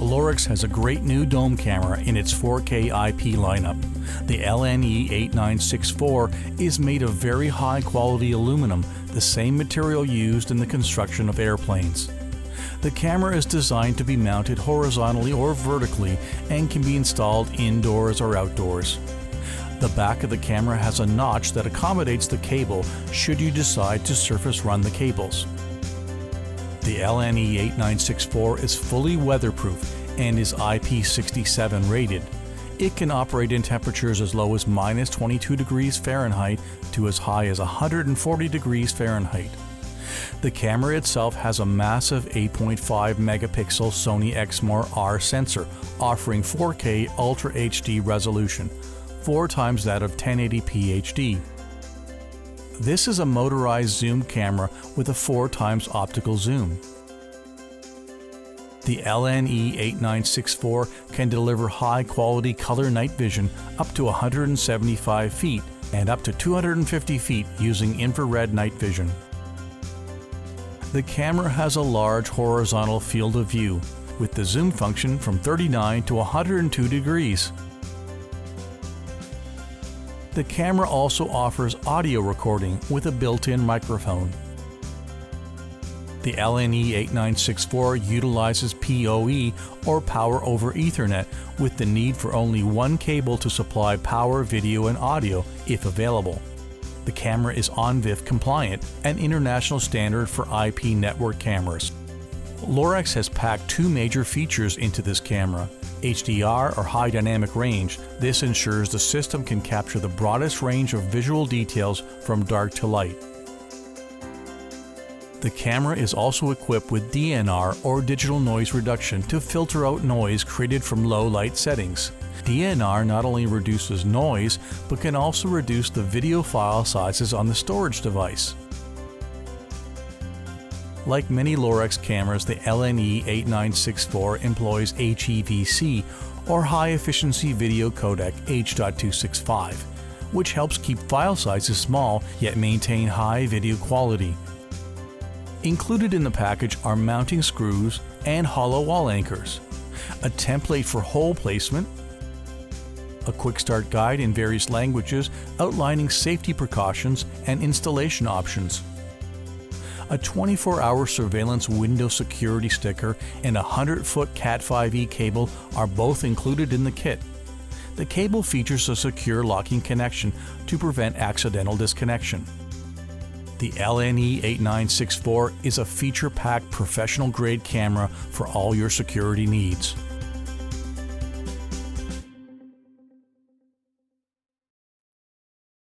Lorex has a great new dome camera in its 4K IP lineup. The LNE8964 is made of very high quality aluminum, the same material used in the construction of airplanes. The camera is designed to be mounted horizontally or vertically and can be installed indoors or outdoors. The back of the camera has a notch that accommodates the cable should you decide to surface run the cables. The LNE8964 is fully weatherproof and is IP67 rated. It can operate in temperatures as low as -22 degrees Fahrenheit to as high as 140 degrees Fahrenheit. The camera itself has a massive 8.5 megapixel Sony Exmor R sensor offering 4K Ultra HD resolution, 4 times that of 1080p HD. This is a motorized zoom camera with a 4 times optical zoom. The LNE8964 can deliver high-quality color night vision up to 175 feet and up to 250 feet using infrared night vision. The camera has a large horizontal field of view with the zoom function from 39 to 102 degrees. The camera also offers audio recording with a built-in microphone. The LNE8964 utilizes PoE or Power over Ethernet with the need for only one cable to supply power, video, and audio if available. The camera is ONVIF compliant, an international standard for IP network cameras. Lorex has packed 2 major features into this camera. HDR or high dynamic range. This ensures the system can capture the broadest range of visual details from dark to light. The camera is also equipped with DNR or digital noise reduction to filter out noise created from low light settings. DNR not only reduces noise, but can also reduce the video file sizes on the storage device. Like many Lorex cameras, the LNE8964 employs HEVC, or High Efficiency Video Codec H.265, which helps keep file sizes small yet maintain high video quality. Included in the package are mounting screws and hollow wall anchors, a template for hole placement, a quick start guide in various languages outlining safety precautions and installation options, a 24-hour surveillance window security sticker, and a 100-foot Cat5e cable are both included in the kit. The cable features a secure locking connection to prevent accidental disconnection. The LNE8964 is a feature-packed professional-grade camera for all your security needs.